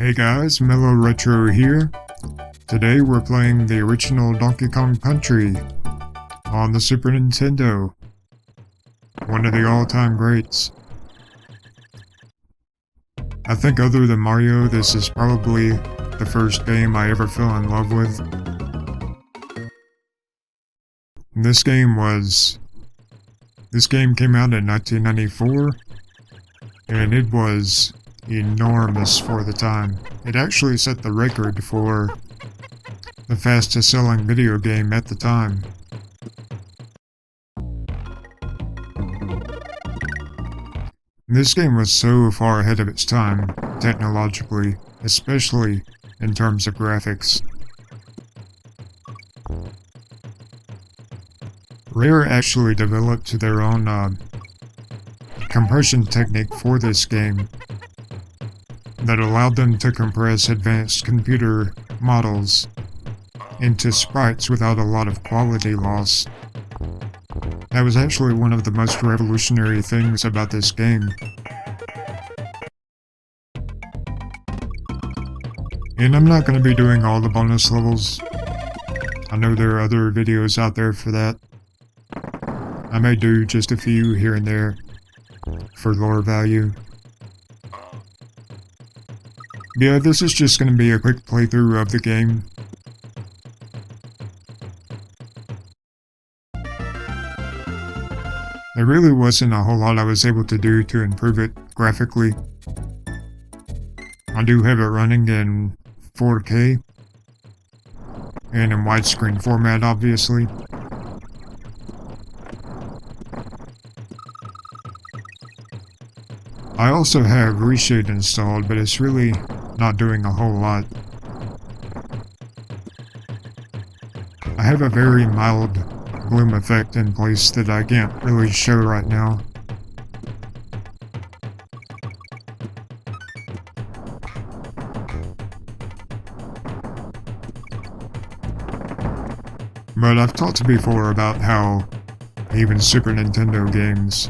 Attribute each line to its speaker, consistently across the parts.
Speaker 1: Hey guys, Mello Retro here. Today we're playing the original Donkey Kong Country on the Super Nintendo. One of the all-time greats. I think other than Mario, this is probably the first game I ever fell in love with. And this game came out in 1994, and it was enormous for the time. It actually set the record for the fastest selling video game at the time. This game was so far ahead of its time, technologically, especially in terms of graphics. Rare actually developed their own compression technique for this game that allowed them to compress advanced computer models into sprites without a lot of quality loss. That was actually one of the most revolutionary things about this game. And I'm not going to be doing all the bonus levels. I know there are other videos out there for that. I may do just a few here and there for lore value. Yeah, this is just going to be a quick playthrough of the game. There really wasn't a whole lot I was able to do to improve it graphically. I do have it running in 4K and in widescreen format, obviously. I also have Reshade installed, but it's really not doing a whole lot. I have a very mild bloom effect in place that I can't really show right now. But I've talked before about how even Super Nintendo games,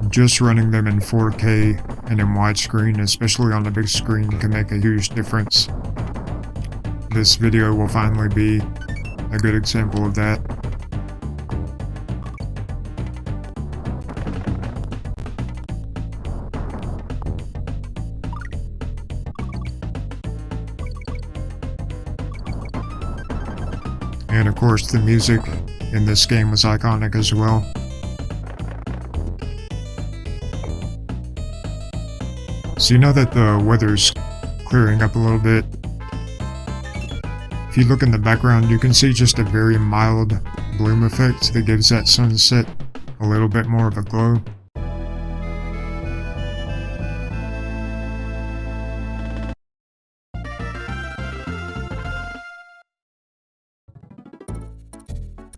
Speaker 1: just running them in 4K and in widescreen, especially on the big screen, can make a huge difference. This video will finally be a good example of that. And of course, the music in this game was iconic as well. So you know that the weather's clearing up a little bit. If you look in the background, you can see just a very mild bloom effect that gives that sunset a little bit more of a glow.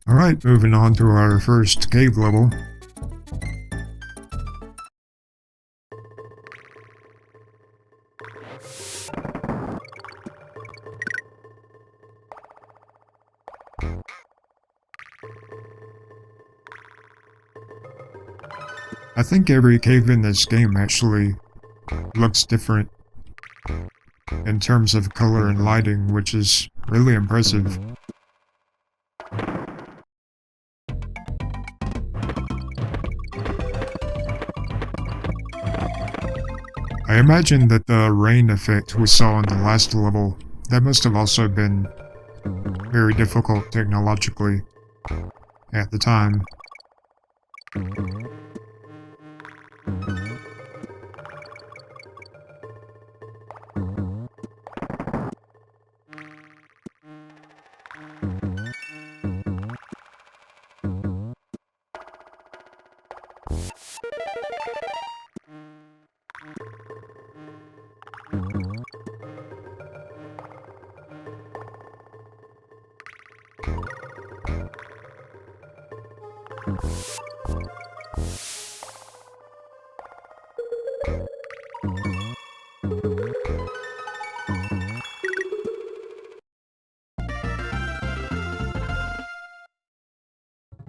Speaker 1: Alright, moving on to our first cave level. I think every cave in this game actually looks different in terms of color and lighting, which is really impressive. I imagine that the rain effect we saw in the last level, that must have also been very difficult technologically at the time.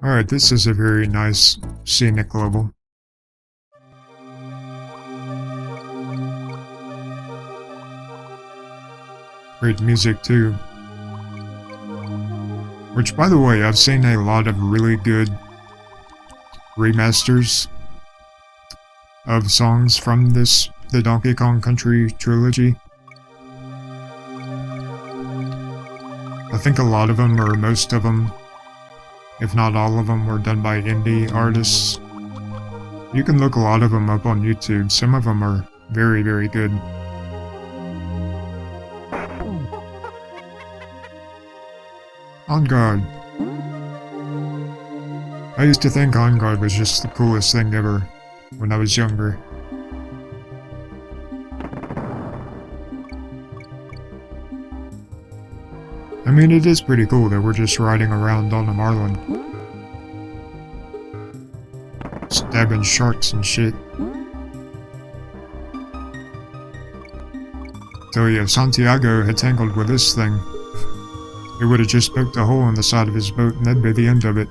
Speaker 1: Alright, this is a very nice scenic level. Great music too. Which, by the way, I've seen a lot of really good remasters of songs from the Donkey Kong Country trilogy. I think a lot of them, or most of them, if not all of them, were done by indie artists. You can look a lot of them up on YouTube. Some of them are very, very good. On Guard. I used to think On Guard was just the coolest thing ever when I was younger. I mean, it is pretty cool that we're just riding around on a marlin. Stabbing sharks and shit. Tell you, if Santiago had tangled with this thing, it would have just poked a hole in the side of his boat and that'd be the end of it.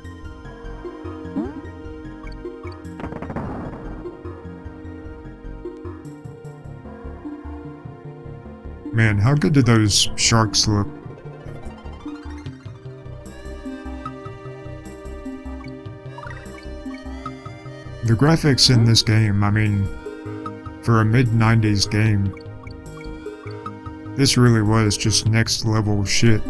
Speaker 1: Man, how good did those sharks look? The graphics in this game, I mean, for a mid-90s game, this really was just next level shit.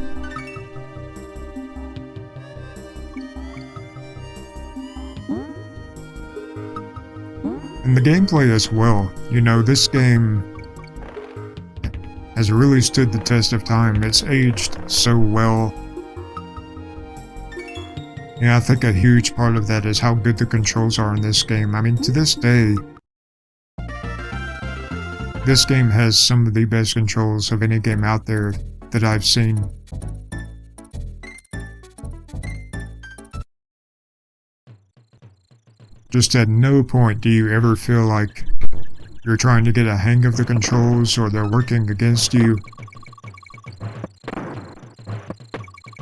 Speaker 1: And the gameplay as well. You know, this game has really stood the test of time. It's aged so well. Yeah, I think a huge part of that is how good the controls are in this game. I mean, to this day, this game has some of the best controls of any game out there that I've seen. Just at no point do you ever feel like you're trying to get a hang of the controls or they're working against you.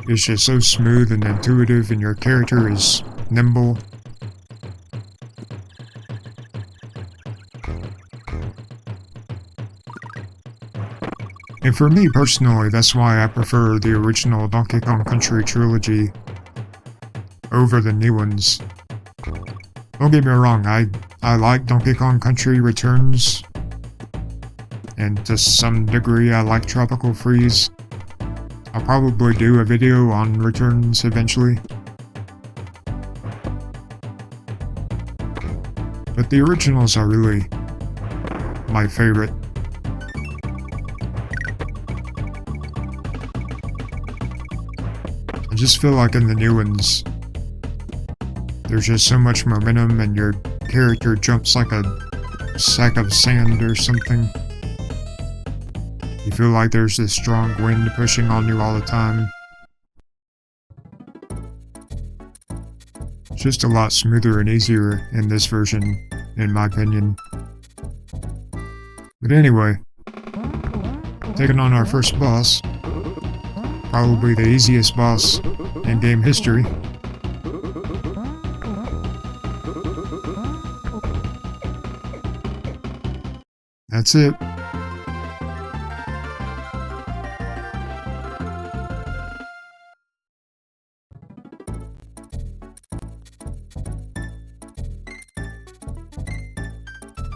Speaker 1: It's just so smooth and intuitive, and your character is nimble. And for me personally, that's why I prefer the original Donkey Kong Country trilogy over the new ones. Don't get me wrong, I like Donkey Kong Country Returns, and to some degree I like Tropical Freeze. I'll probably do a video on Returns eventually. But the originals are really my favorite. I just feel like in the new ones, there's just so much momentum and your character jumps like a sack of sand or something. You feel like there's this strong wind pushing on you all the time. It's just a lot smoother and easier in this version, in my opinion. But anyway, taking on our first boss. Probably the easiest boss in game history. That's it.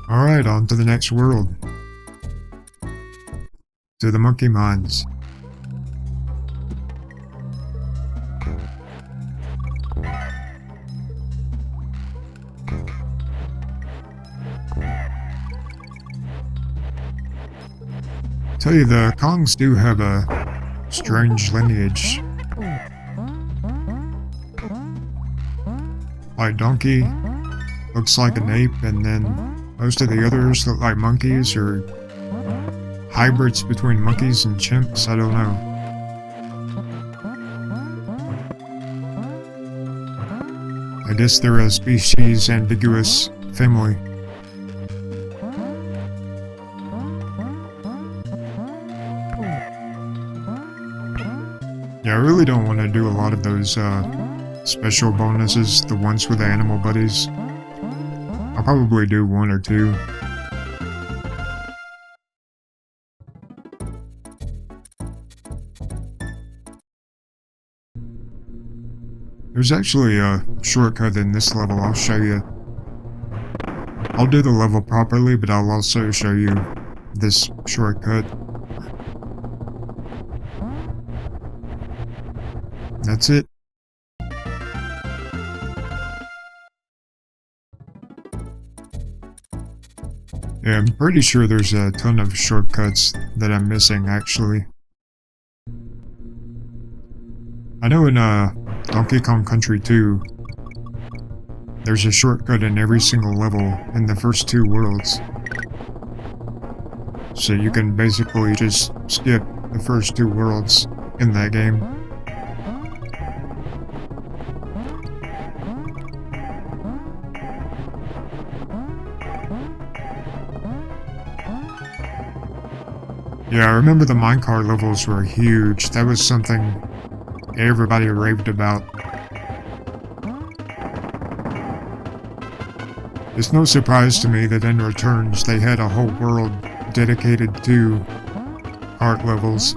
Speaker 1: Alright, on to the next world. To the monkey mines. Tell you, the Kongs do have a strange lineage. Like Donkey looks like an ape, and then most of the others look like monkeys or hybrids between monkeys and chimps. I don't know. I guess they're a species ambiguous family. Yeah, I really don't want to do a lot of those special bonuses, the ones with the animal buddies. I'll probably do one or two. There's actually a shortcut in this level, I'll show you. I'll do the level properly, but I'll also show you this shortcut. That's it. Yeah, I'm pretty sure there's a ton of shortcuts that I'm missing, actually. I know in Donkey Kong Country 2, there's a shortcut in every single level in the first 2 worlds. So you can basically just skip the first 2 worlds in that game. Yeah, I remember the minecart levels were huge. That was something everybody raved about. It's no surprise to me that in Returns they had a whole world dedicated to cart levels.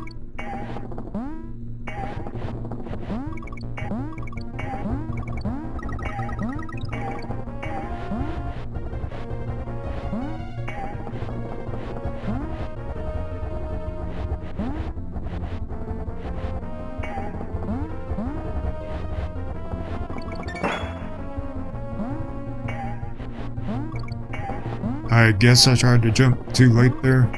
Speaker 1: I guess I tried to jump too late there.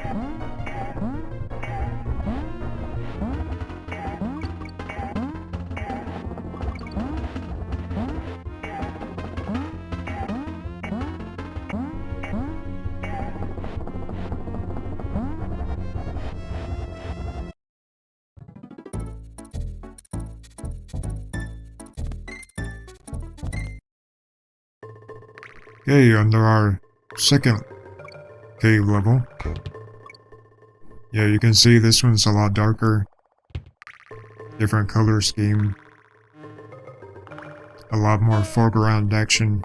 Speaker 1: Okay, under our second cave level. Yeah, you can see this one's a lot darker. Different color scheme. A lot more foreground action.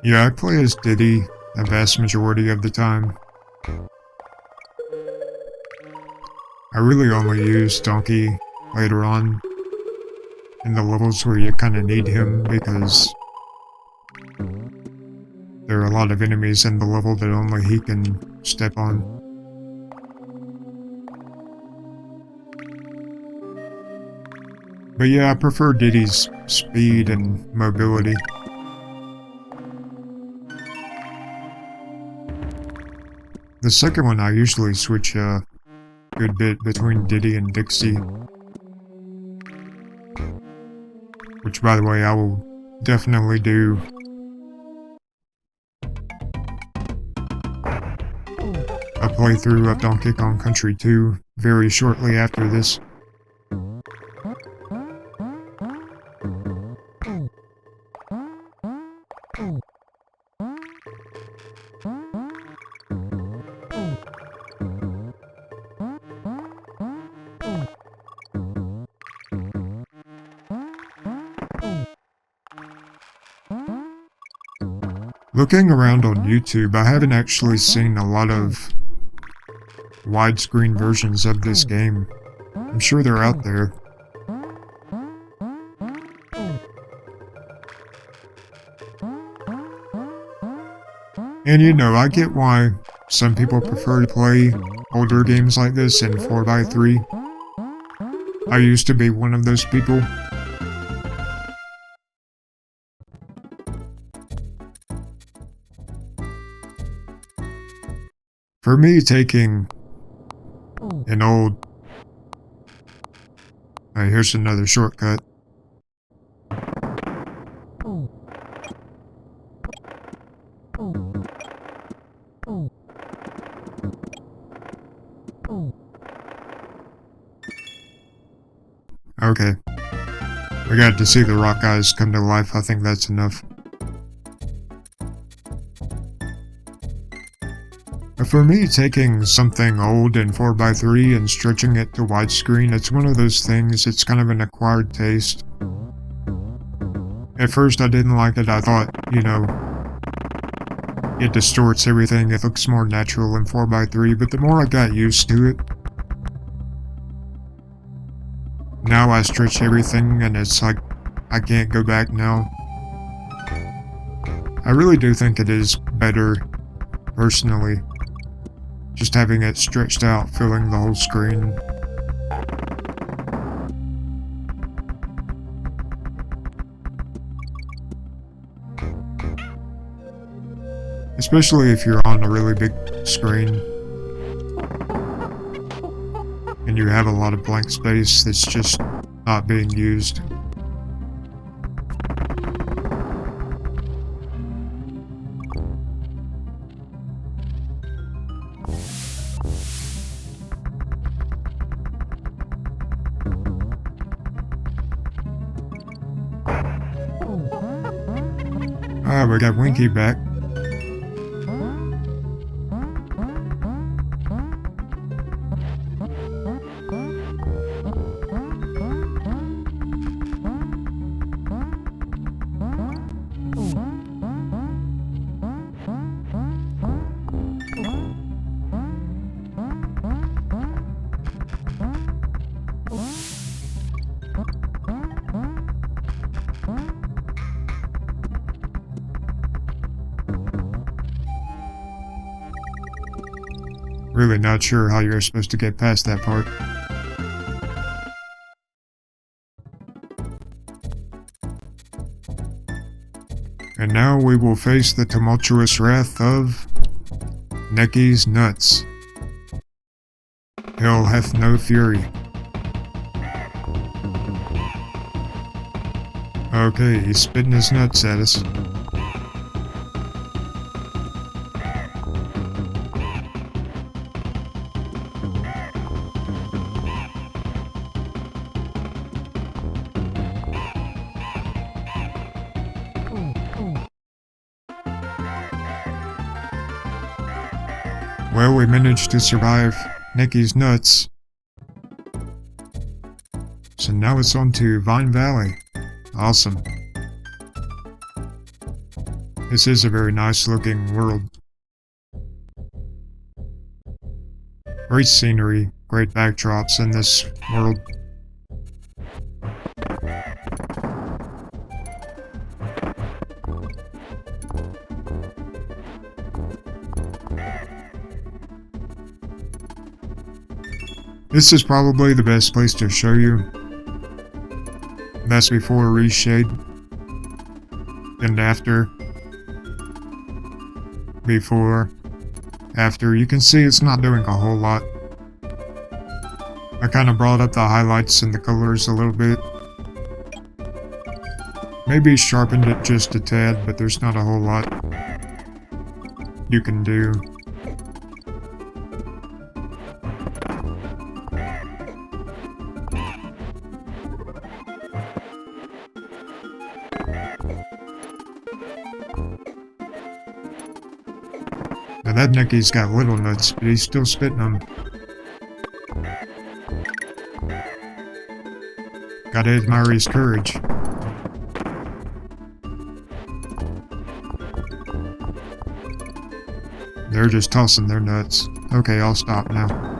Speaker 1: Yeah, I play as Diddy a vast majority of the time. I really only use Donkey later on in the levels where you kind of need him because there are a lot of enemies in the level that only he can step on. But yeah, I prefer Diddy's speed and mobility. The second one I usually switch a good bit between Diddy and Dixie. Which, by the way, I will definitely do. A playthrough of Donkey Kong Country 2 very shortly after this. Looking around on YouTube, I haven't actually seen a lot of widescreen versions of this game. I'm sure they're out there. And you know, I get why some people prefer to play older games like this in 4x3. I used to be one of those people. For me, taking an old... here's another shortcut. Okay. We got to see the rock guys come to life. I think that's enough. I For me, taking something old in 4x3 and stretching it to widescreen, it's one of those things, it's kind of an acquired taste. At first I didn't like it, I thought, it distorts everything, it looks more natural in 4x3, but the more I got used to it, now I stretch everything and it's like, I can't go back now. I really do think it is better, personally, just having it stretched out, filling the whole screen. Especially if you're on a really big screen and you have a lot of blank space that's just not being used. Ah, we got Winky back. Really not sure how you're supposed to get past that part. And now we will face the tumultuous wrath of Necky's nuts. Hell hath no fury. Okay, he's spitting his nuts at us. Well, we managed to survive Necky's nuts. So now it's on to Vine Valley. Awesome. This is a very nice looking world. Great scenery, great backdrops in this world. This is probably the best place to show you. That's before Reshade. And after. Before. After. You can see it's not doing a whole lot. I kind of brought up the highlights and the colors a little bit. Maybe sharpened it just a tad, but there's not a whole lot you can do. Now that Necky's got little nuts, but he's still spitting them. Gotta admire his courage. They're just tossing their nuts. Okay, I'll stop now.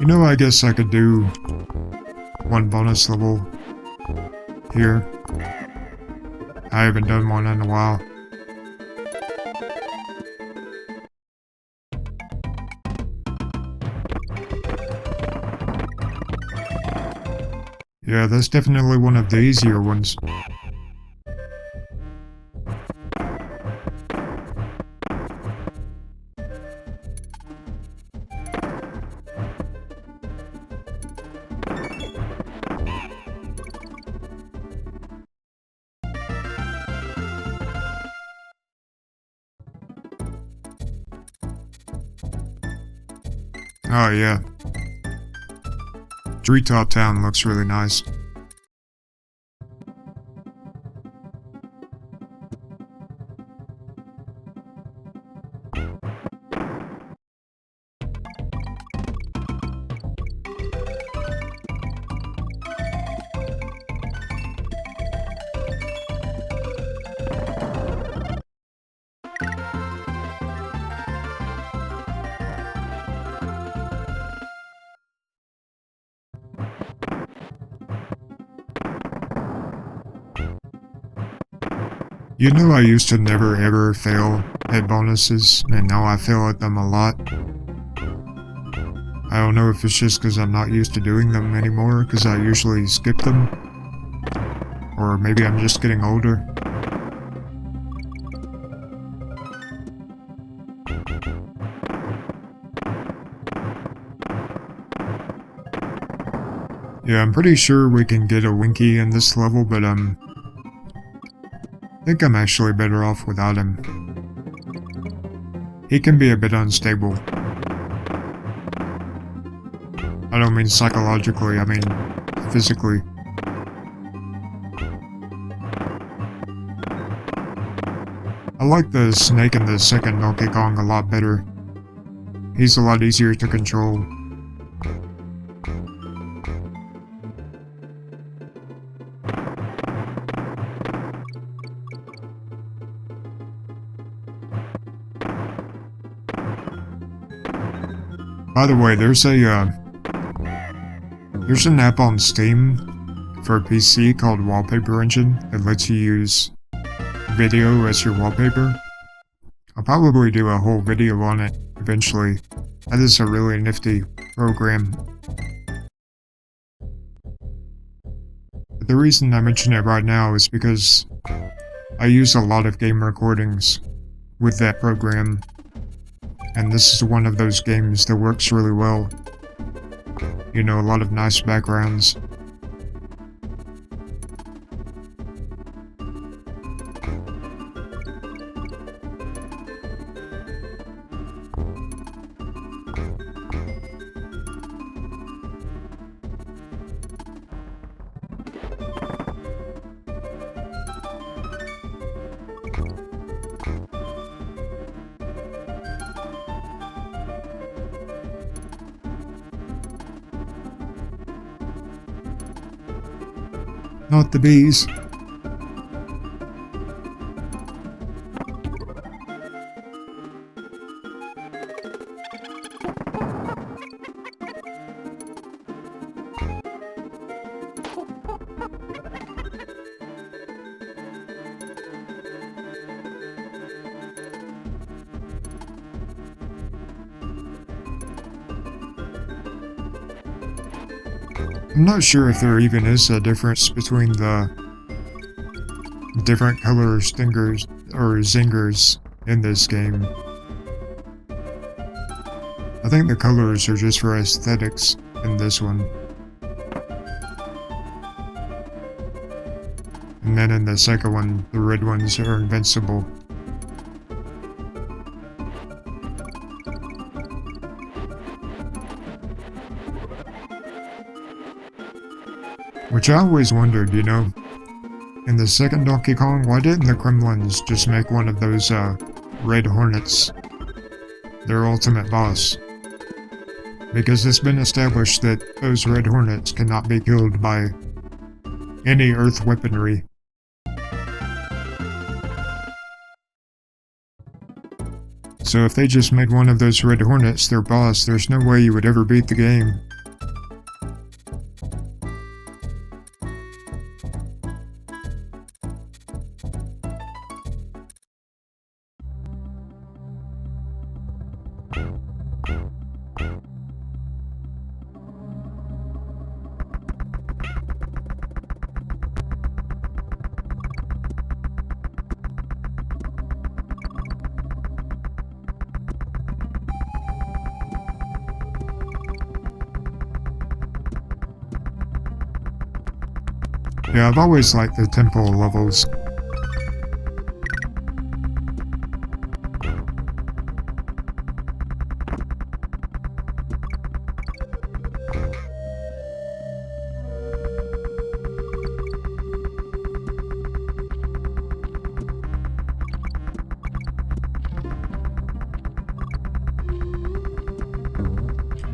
Speaker 1: You know, I guess I could do one bonus level here. I haven't done one in a while. Yeah, that's definitely one of the easier ones. Oh yeah. Treetop Town looks really nice. You know I used to never ever fail at bonuses, and now I fail at them a lot. I don't know if it's just because I'm not used to doing them anymore, because I usually skip them. Or maybe I'm just getting older. Yeah, I'm pretty sure we can get a Winky in this level, but I think I'm actually better off without him. He can be a bit unstable. I don't mean psychologically, I mean physically. I like the snake in the second Donkey Kong a lot better. He's a lot easier to control. By the way, there's an app on Steam for PC called Wallpaper Engine that lets you use video as your wallpaper. I'll probably do a whole video on it eventually. That is a really nifty program. But the reason I mention it right now is because I use a lot of game recordings with that program. And this is one of those games that works really well. You know, a lot of nice backgrounds. Not the bees. I'm not sure if there even is a difference between the different color stingers or zingers in this game. I think the colors are just for aesthetics in this one. And then in the second one, the red ones are invincible. Which I always wondered, you know, in the second Donkey Kong, why didn't the Kremlins just make one of those, Red Hornets their ultimate boss? Because it's been established that those Red Hornets cannot be killed by any Earth weaponry. So if they just made one of those Red Hornets their boss, there's no way you would ever beat the game. Yeah, I've always liked the temple levels.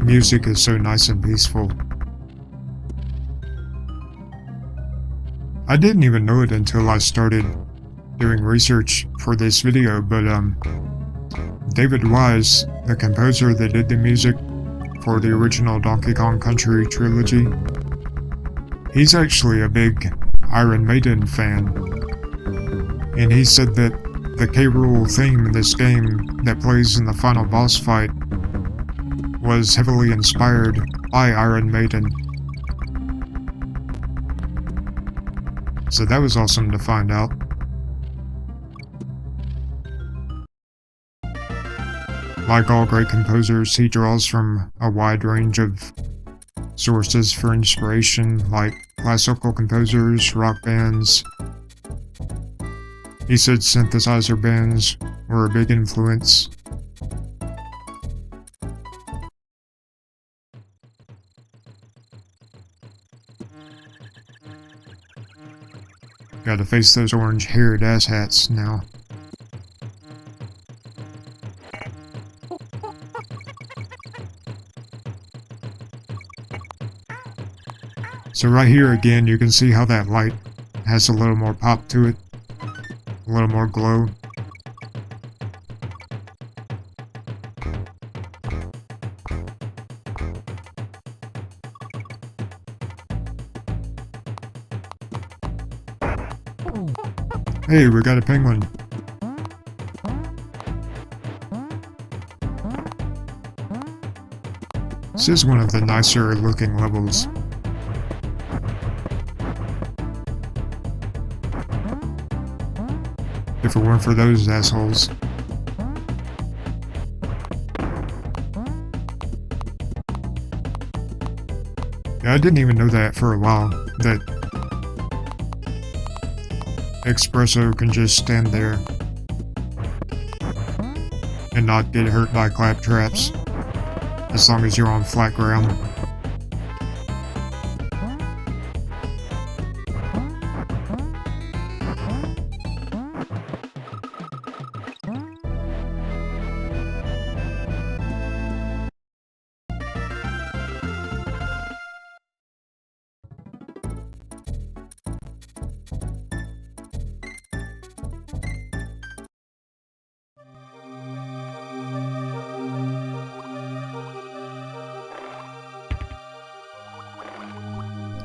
Speaker 1: music is so nice and peaceful. I didn't even know it until I started doing research for this video, but David Wise, the composer that did the music for the original Donkey Kong Country trilogy, he's actually a big Iron Maiden fan, and he said that the K. Rool theme in this game that plays in the final boss fight was heavily inspired by Iron Maiden. So that was awesome to find out. Like all great composers, he draws from a wide range of sources for inspiration, like classical composers, rock bands. He said synthesizer bands were a big influence. Gotta face those orange-haired asshats now. So right here again, you can see how that light has a little more pop to it, a little more glow. Hey, we got a penguin. This is one of the nicer looking levels. If it weren't for those assholes. Yeah, I didn't even know that for a while, that Espresso can just stand there and not get hurt by claptraps, as long as you're on flat ground.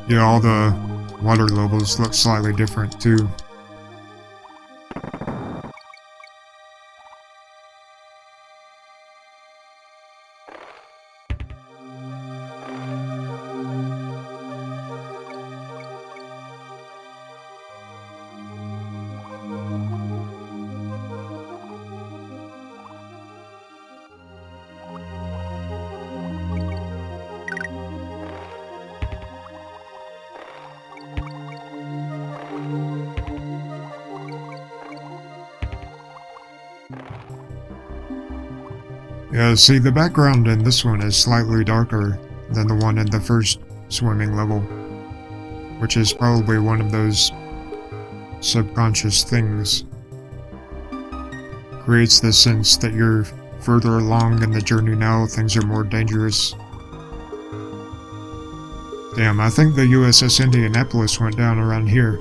Speaker 1: Yeah, all the water levels look slightly different too. Yeah, see, the background in this one is slightly darker than the one in the first swimming level, which is probably one of those subconscious things. Creates the sense that you're further along in the journey now, things are more dangerous. Damn, I think the USS Indianapolis went down around here.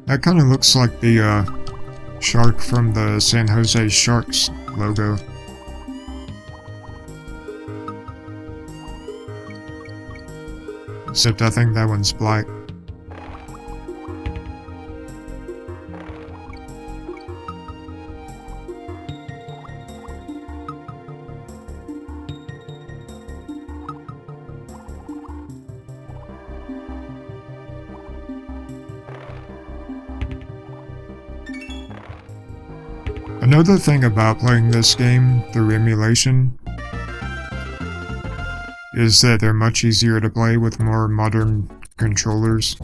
Speaker 1: That kind of looks like the shark from the San Jose Sharks logo. Except I think that one's black. Another thing about playing this game through emulation is that they're much easier to play with more modern controllers.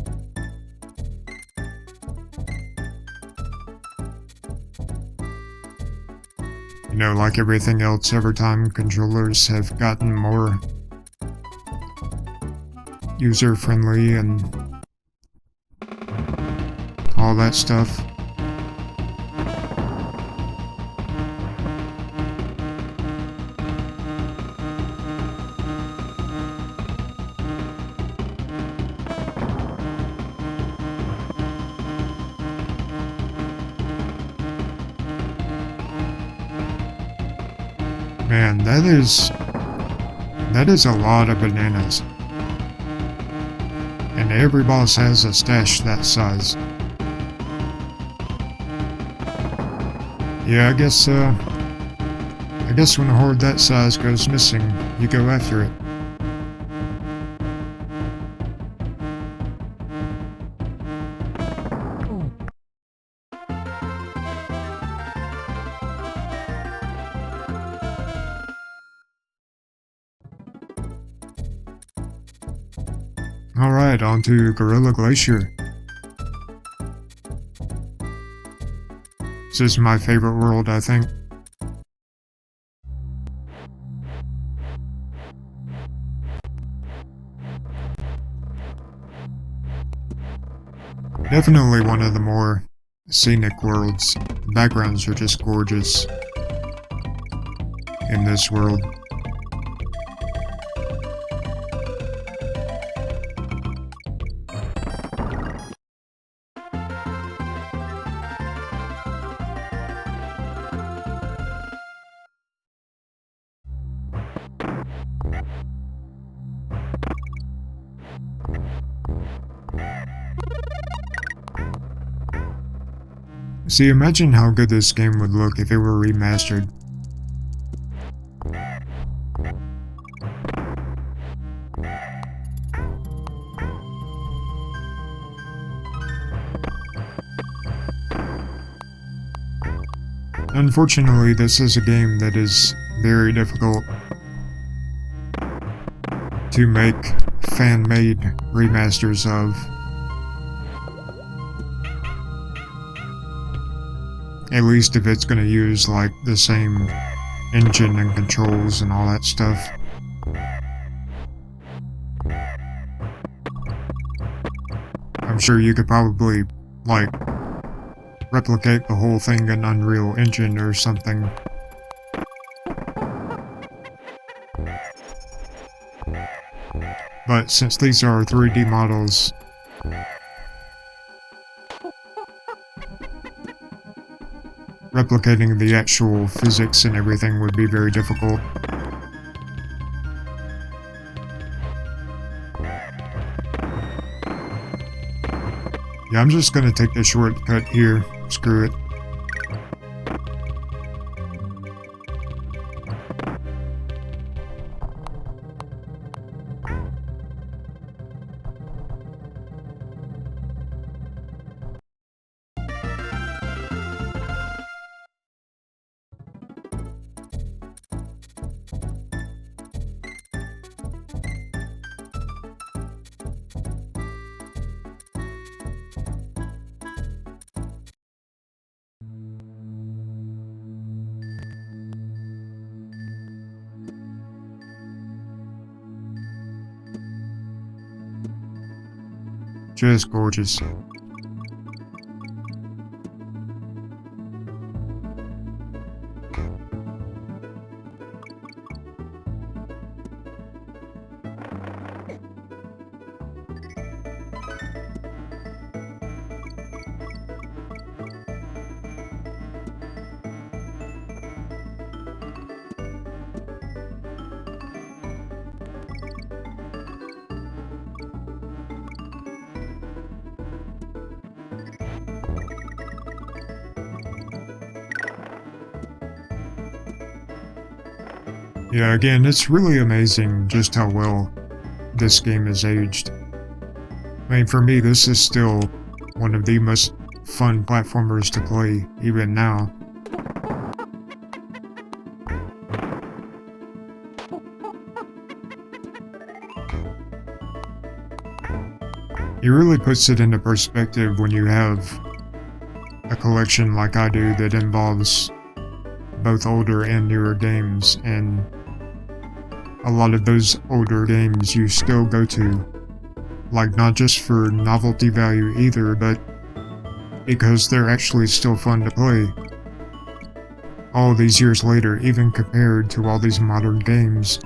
Speaker 1: like everything else, over time controllers have gotten more user-friendly and all that stuff. Man, that is a lot of bananas. And every boss has a stash that size. Yeah, I guess when a horde that size goes missing, you go after it. Alright, on to Gorilla Glacier. This is my favorite world, I think. Definitely one of the more scenic worlds. The backgrounds are just gorgeous in this world. See, imagine how good this game would look if it were remastered. Unfortunately, this is a game that is very difficult to make fan-made remasters of. At least if it's going to use, like, the same engine and controls and all that stuff. I'm sure you could probably, like, replicate the whole thing in Unreal Engine or something. But since these are 3D models, replicating the actual physics and everything would be very difficult. Yeah, I'm just gonna take the shortcut here. Screw it. Just gorgeous. Yeah, again, it's really amazing just how well this game is aged. I mean, for me, this is still one of the most fun platformers to play, even now. It really puts it into perspective when you have a collection like I do that involves both older and newer games, and a lot of those older games you still go to. Like, not just for novelty value either, but because they're actually still fun to play. All these years later, even compared to all these modern games.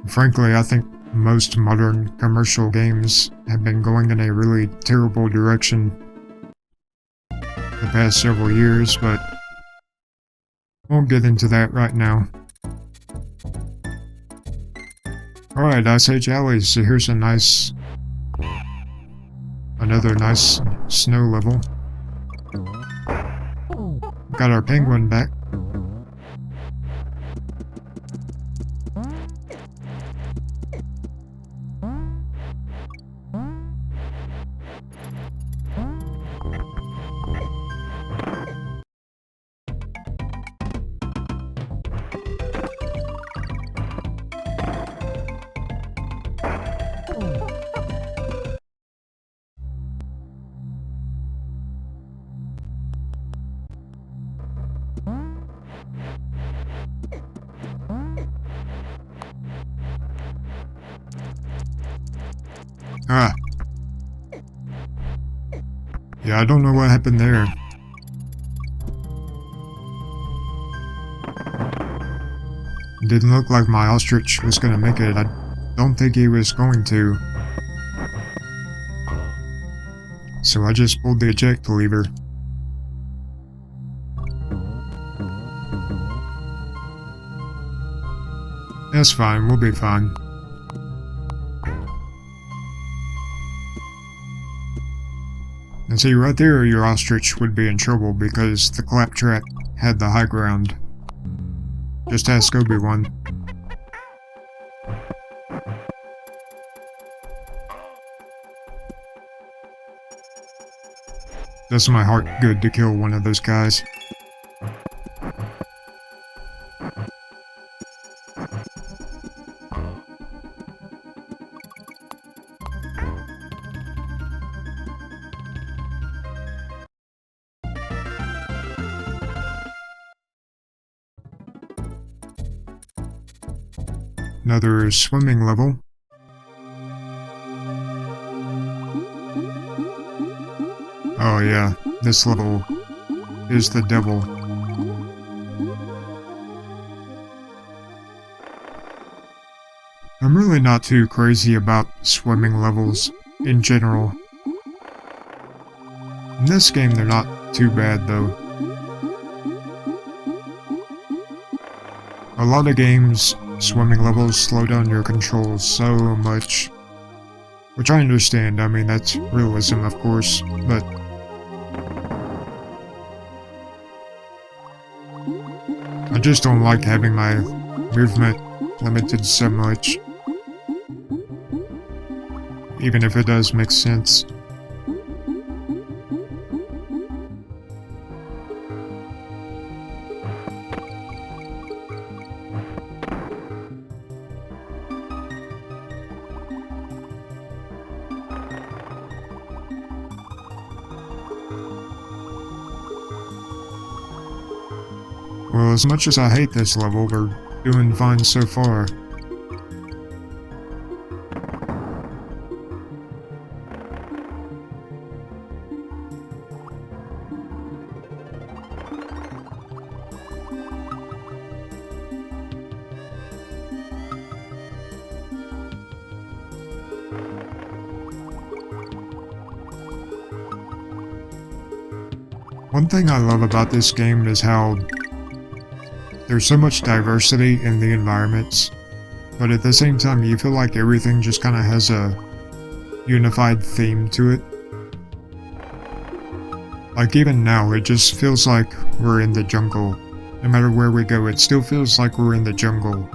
Speaker 1: Frankly, I think most modern commercial games have been going in a really terrible direction the past several years, but won't get into that right now. Alright, Ice Age Alley, so here's another nice snow level. Got our penguin back. Ah. Yeah, I don't know what happened there. Didn't look like my ostrich was gonna make it. I don't think he was going to. So I just pulled the eject lever. That's fine, we'll be fine. And see, right there, your ostrich would be in trouble because the claptrap had the high ground. Just ask Obi-Wan. Does my heart good to kill one of those guys. Another swimming level. Oh yeah, this level is the devil. I'm really not too crazy about swimming levels in general. In this game they're not too bad though. A lot of games, swimming levels slow down your controls so much. Which I understand, I mean that's realism of course, but I just don't like having my movement limited so much. Even if it does make sense. Well, as much as I hate this level, we're doing fine so far. One thing I love about this game is how there's so much diversity in the environments, but at the same time you feel like everything just kind of has a unified theme to it. Like even now, it just feels like we're in the jungle. No matter where we go, it still feels like we're in the jungle.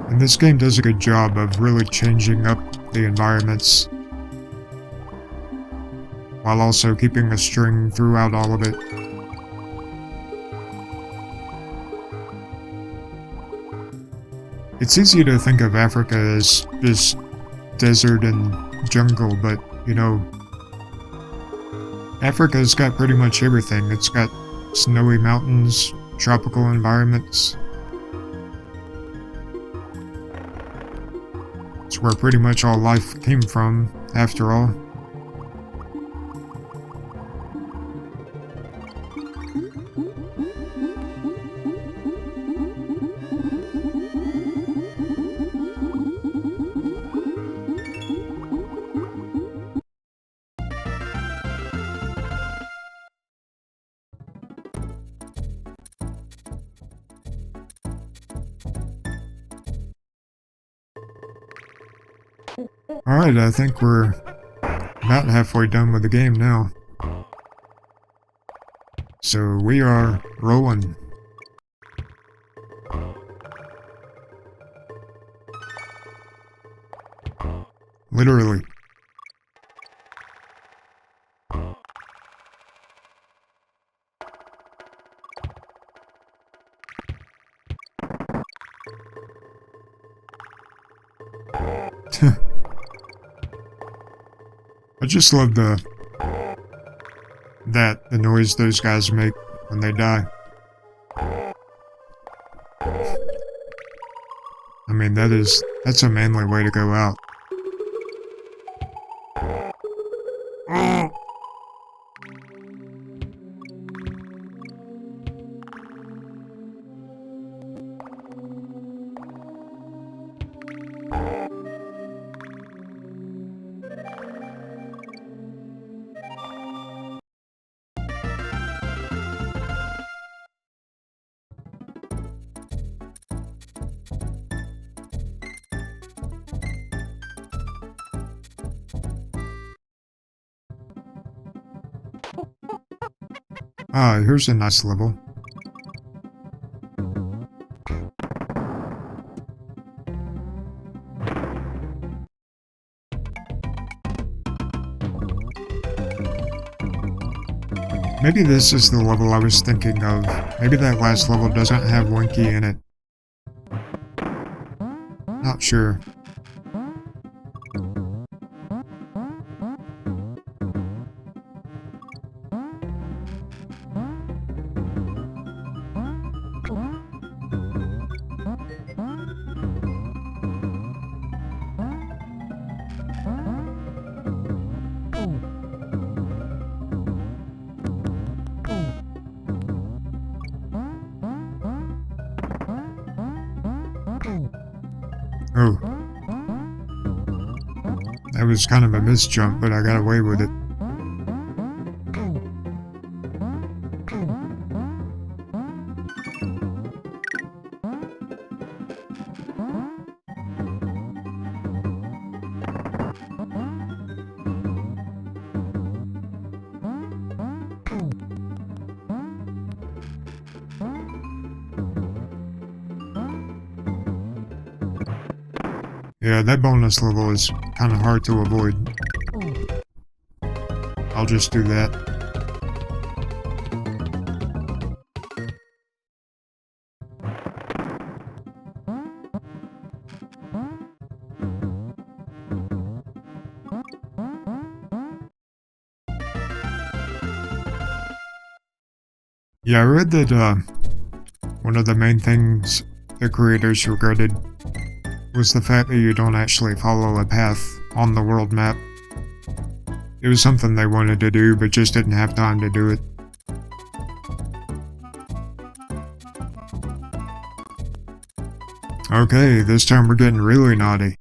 Speaker 1: And this game does a good job of really changing up the environments, while also keeping a string throughout all of it. It's easy to think of Africa as just desert and jungle, but, you know, Africa's got pretty much everything. It's got snowy mountains, tropical environments. It's where pretty much all life came from, after all. Alright, I think we're about halfway done with the game now. So we are rolling. Literally. I just love the noise those guys make when they die. I mean, that's a manly way to go out. Ah, here's a nice level. Maybe this is the level I was thinking of. Maybe that last level doesn't have Winky in it. Not sure. Oh. That was kind of a misjump, but I got away with it. Yeah, that bonus level is kind of hard to avoid. I'll just do that. Yeah, I read that one of the main things the creators regretted was the fact that you don't actually follow a path on the world map. It was something they wanted to do, but just didn't have time to do it. Okay, this time we're getting really naughty.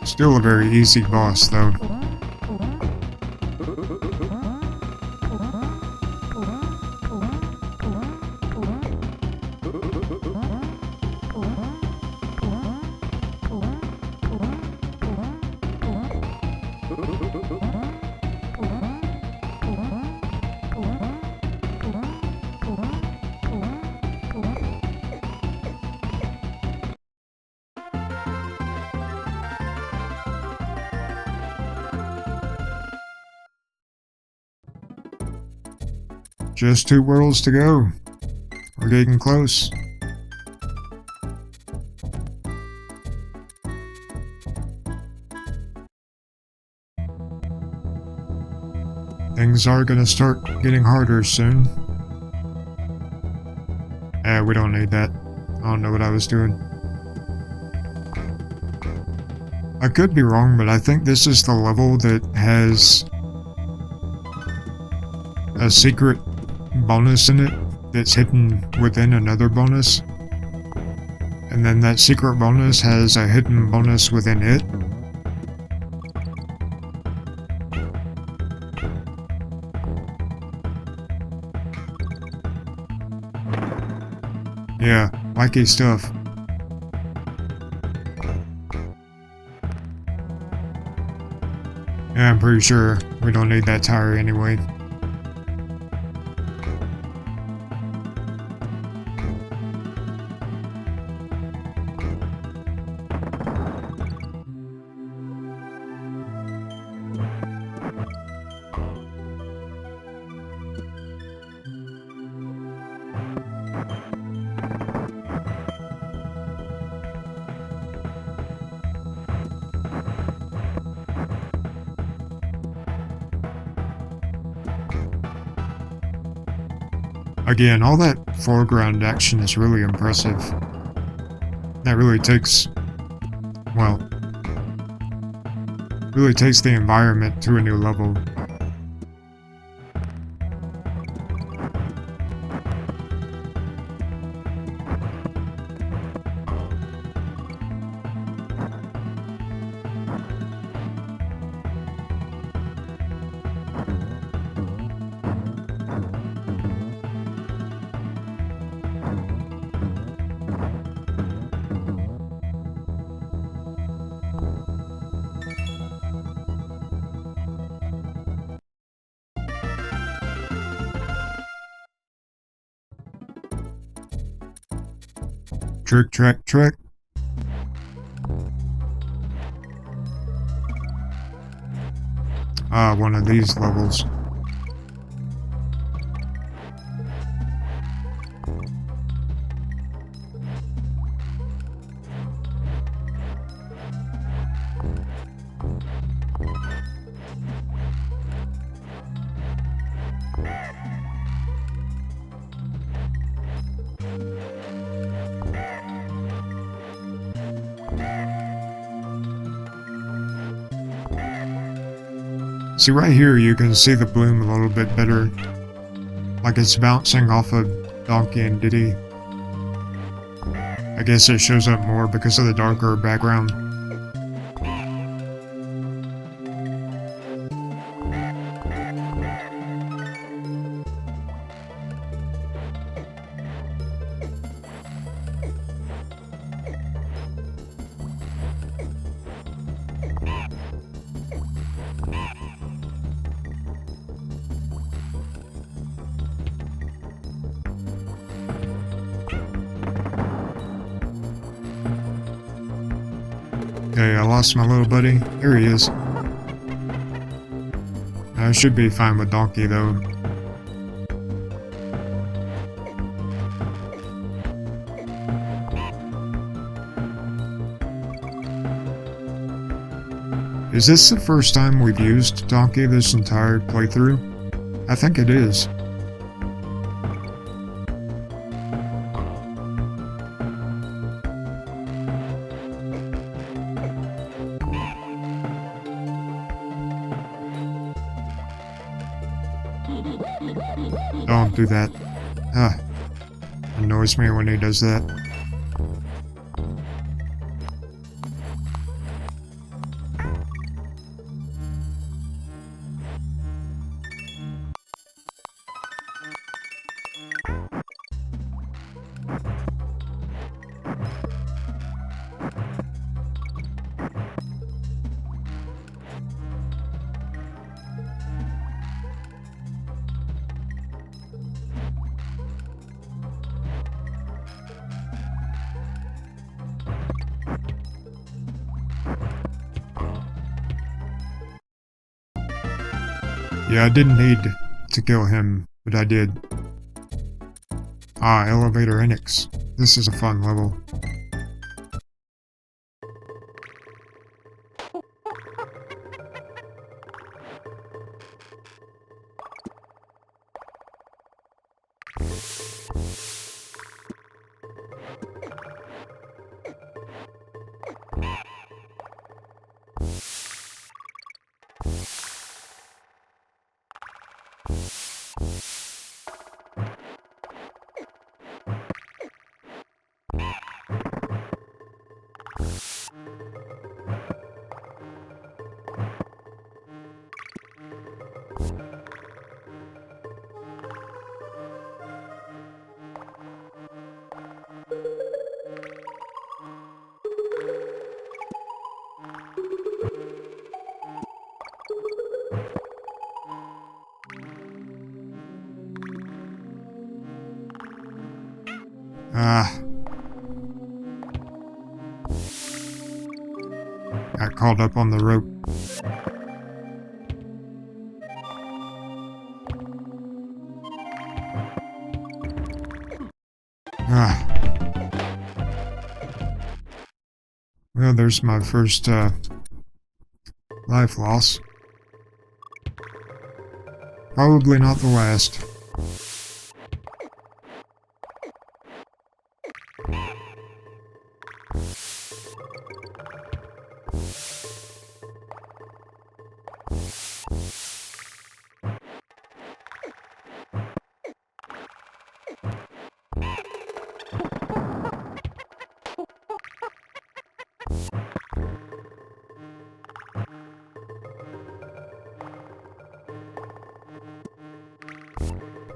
Speaker 1: Still a very easy boss, though. Just 2 worlds to go. We're getting close. things are gonna start getting harder soon. We don't need that. I don't know what I was doing. I could be wrong, but I think this is the level that has a secret bonus in it that's hidden within another bonus. And then that secret bonus has a hidden bonus within it. Yeah, wacky stuff. Yeah, I'm pretty sure we don't need that tire anyway. Again, all that foreground action is really impressive. That really takes, well, really takes the environment to a new level. Trick, track, trick. One of these levels. See, right here you can see the bloom a little bit better. Like it's bouncing off of Donkey and Diddy. I guess it shows up more because of the darker background. Okay, I lost my little buddy. Here he is. I should be fine with Donkey, though. Is this the first time we've used Donkey this entire playthrough? I think it is. Don't do that. Annoys me when he does that. Yeah, I didn't need to kill him, but I did. Elevator Enix. This is a fun level. Got caught up on the rope. Well, there's my first, life loss. Probably not the last.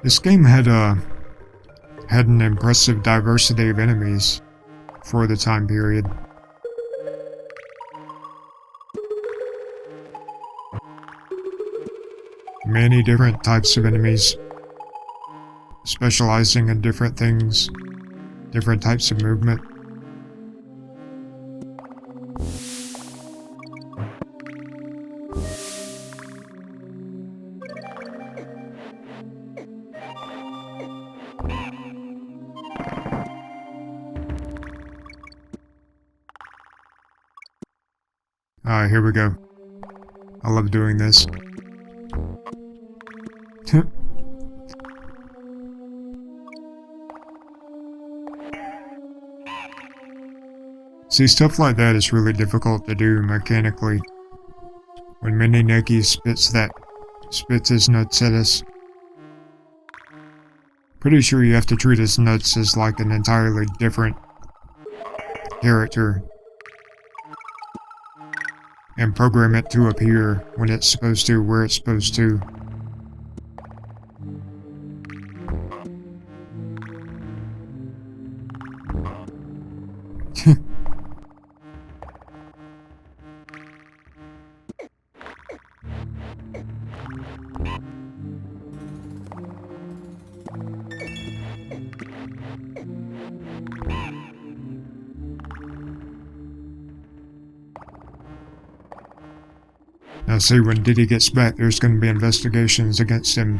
Speaker 1: This game had an impressive diversity of enemies for the time period. Many different types of enemies, specializing in different things, different types of movement. Here we go. I love doing this. See, stuff like that is really difficult to do mechanically. When Mini Neki spits his nuts at us. Pretty sure you have to treat his nuts as like an entirely different character. And program it to appear when it's supposed to, where it's supposed to. Now see, when Diddy gets back, there's going to be investigations against him.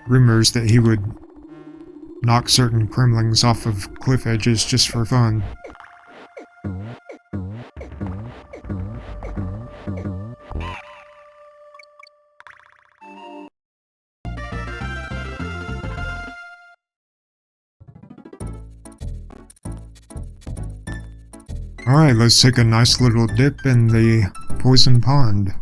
Speaker 1: Rumors that he would knock certain Kremlings off of cliff edges just for fun. Alright, let's take a nice little dip in the poison pond.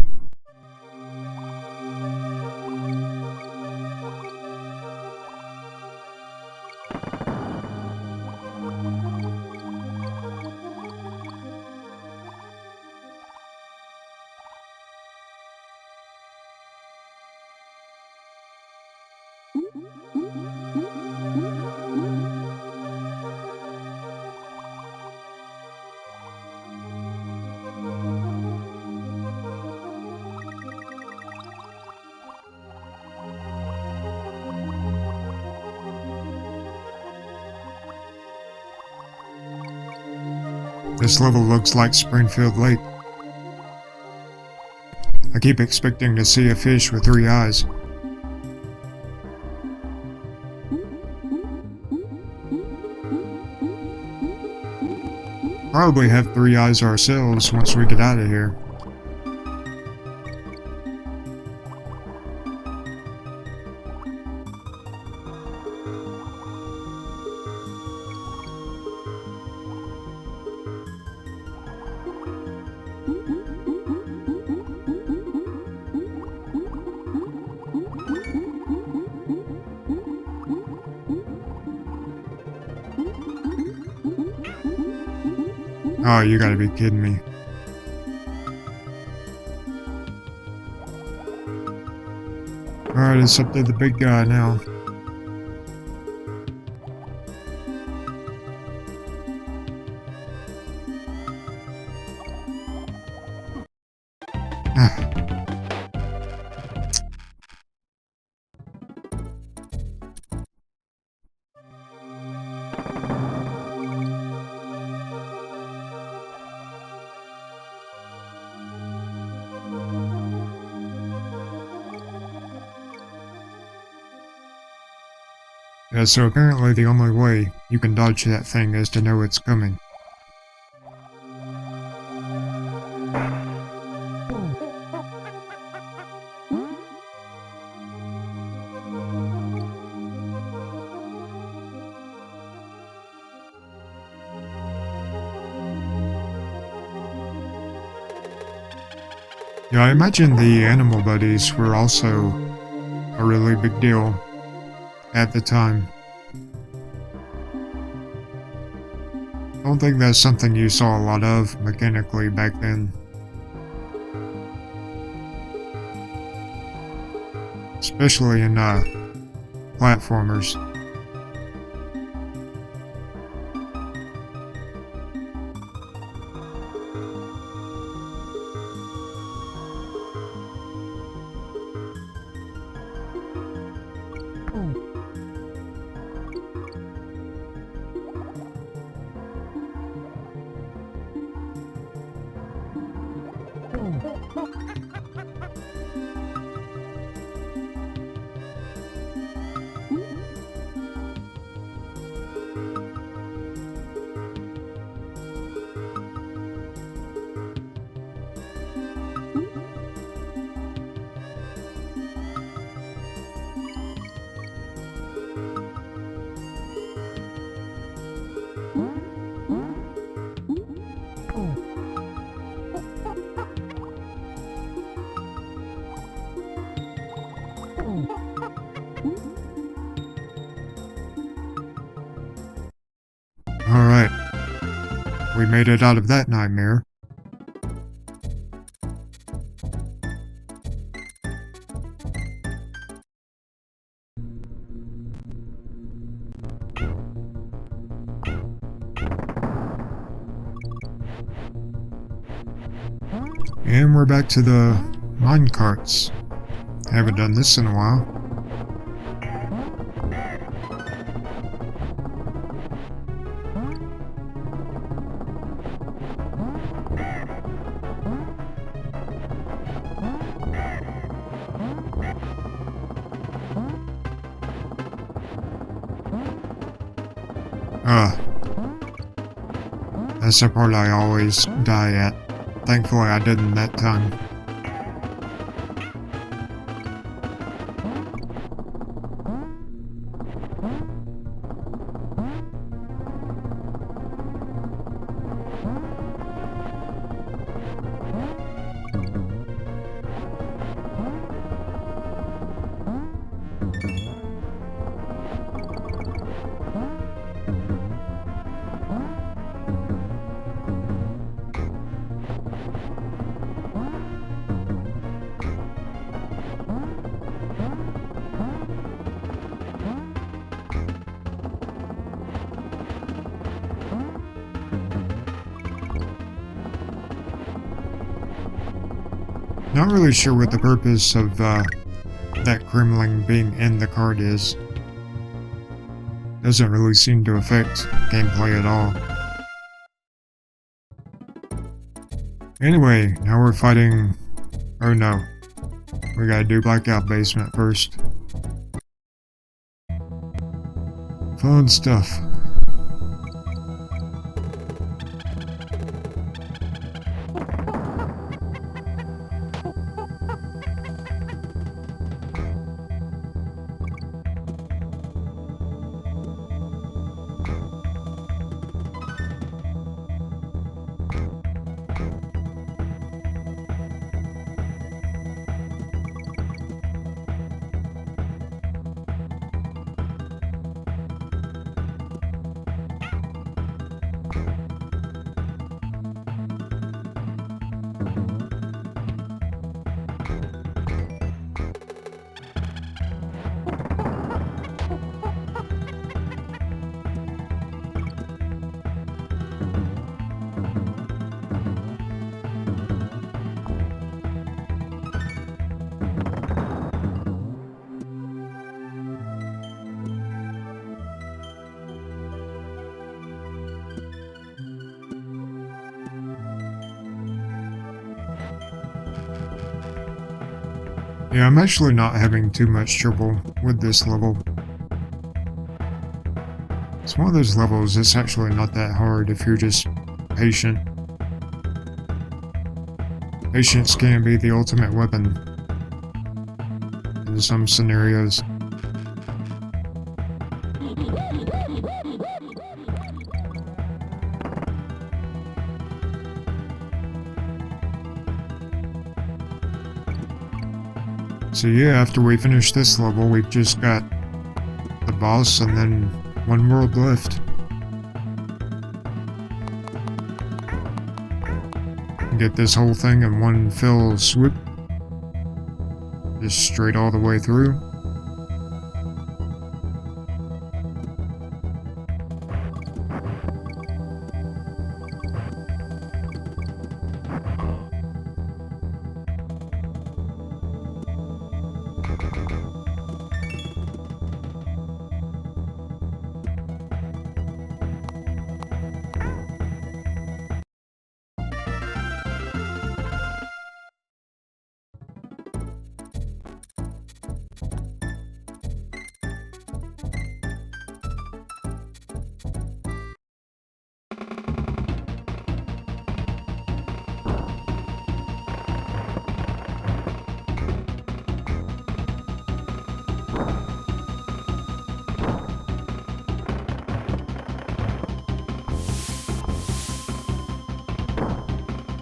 Speaker 1: This level looks like Springfield Lake. I keep expecting to see a fish with 3 eyes. Probably have 3 eyes ourselves once we get out of here. Oh, you gotta be kidding me. Alright, it's up to the big guy now. Yeah, so apparently the only way you can dodge that thing is to know it's coming. Yeah, I imagine the animal buddies were also a really big deal at the time. I don't think that's something you saw a lot of mechanically back then. Especially in platformers. Alright, we made it out of that nightmare. And we're back to the mine carts. Haven't done this in a while. That's the part I always die at. Thankfully I didn't that time. Not really sure what the purpose of that Kremling being in the card is. Doesn't really seem to affect gameplay at all. Anyway, now we're fighting... Oh no. We gotta do Blackout Basement first. Fun stuff. Yeah, I'm actually not having too much trouble with this level. It's one of those levels that's actually not that hard if you're just patient. Patience can be the ultimate weapon in some scenarios. So yeah, after we finish this level, we've just got the boss and then one world left. Get this whole thing in one fell swoop. Just straight all the way through.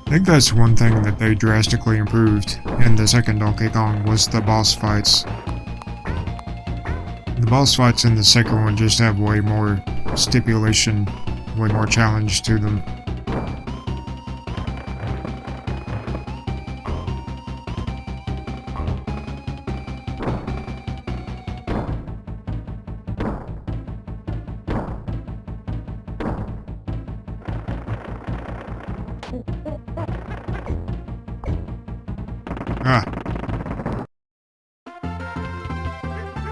Speaker 1: I think that's one thing that they drastically improved in the second Donkey Kong was the boss fights. The boss fights in the second one just have way more stipulation, way more challenge to them.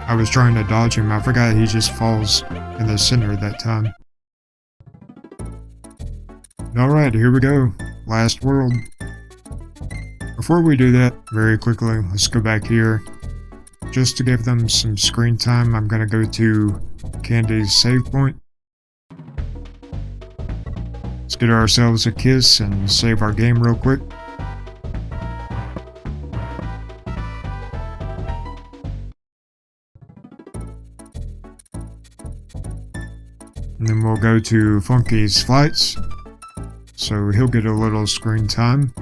Speaker 1: I was trying to dodge him. I forgot he just falls in the center that time. Alright, here we go. Last world. Before we do that, very quickly, let's go back here. Just to give them some screen time, I'm gonna go to Candy's save point. Let's get ourselves a kiss and save our game real quick. And then we'll go to Funky's flights, so he'll get a little screen time.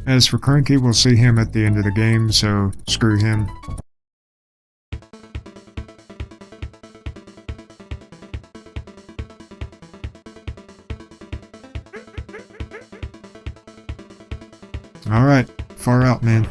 Speaker 1: As for Cranky, we'll see him at the end of the game, so screw him. Alright, far out, man.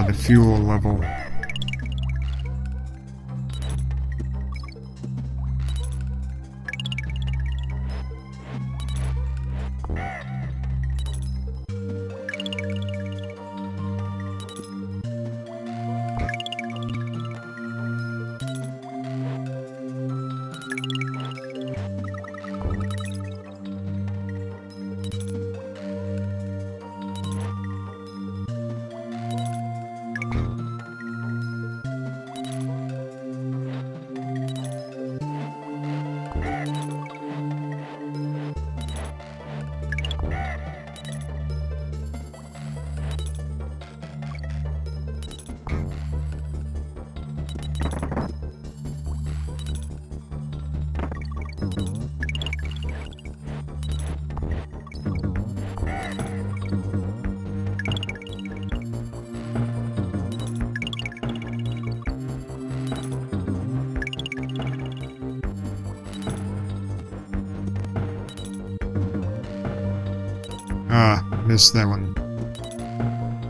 Speaker 1: The fuel level. Missed that one.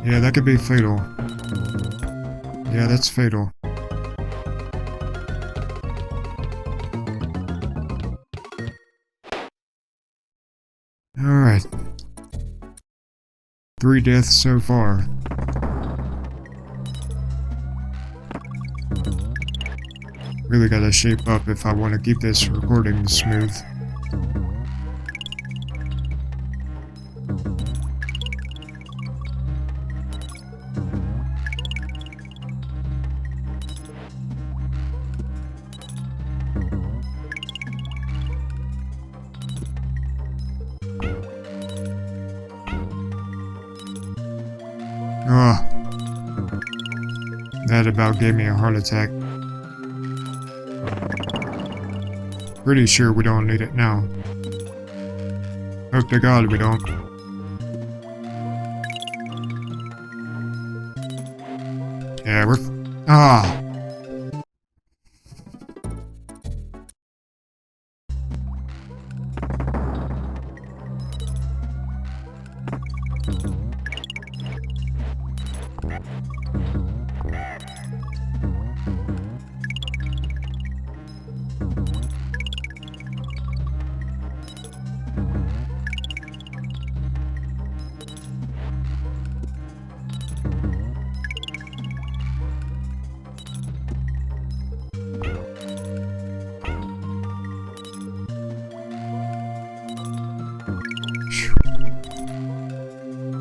Speaker 1: Yeah, that could be fatal. Yeah, that's fatal. Alright. 3 deaths so far. Really gotta shape up if I want to keep this recording smooth. Ugh. That about gave me a heart attack. Pretty sure we don't need it now. Hope to God we don't. Yeah, we're... Ah!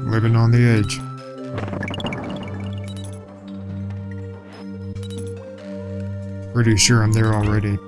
Speaker 1: Living on the edge. Pretty sure I'm there already.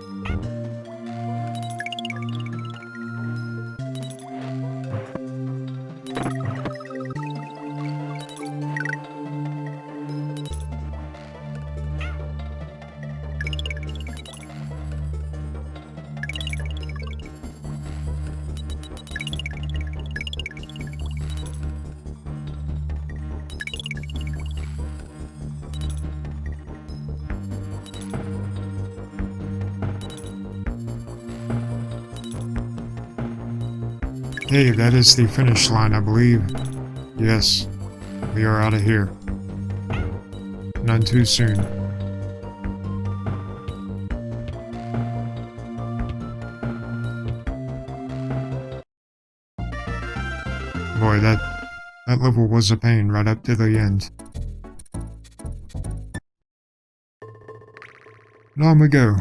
Speaker 1: Hey, that is the finish line, I believe. Yes, we are out of here. None too soon. Boy, that level was a pain right up to the end. And on we go.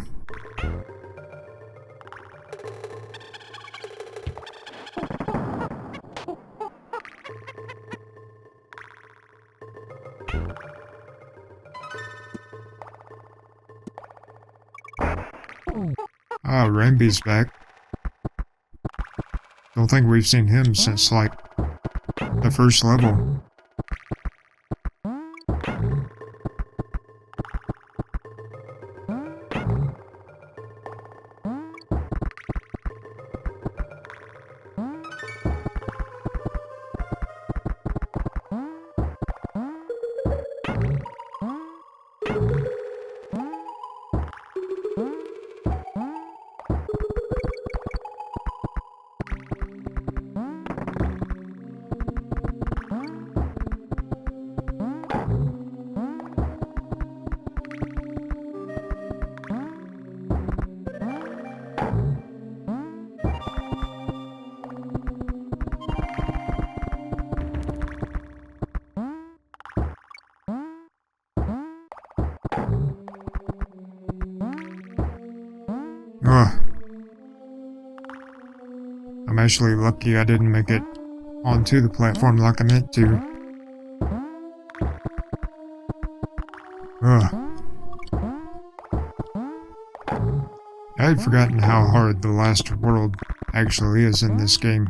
Speaker 1: Ah, Ramby's back. Don't think we've seen him since, like, the first level. Ugh. I'm actually lucky I didn't make it onto the platform like I meant to. Ugh. I had forgotten how hard the last world actually is in this game.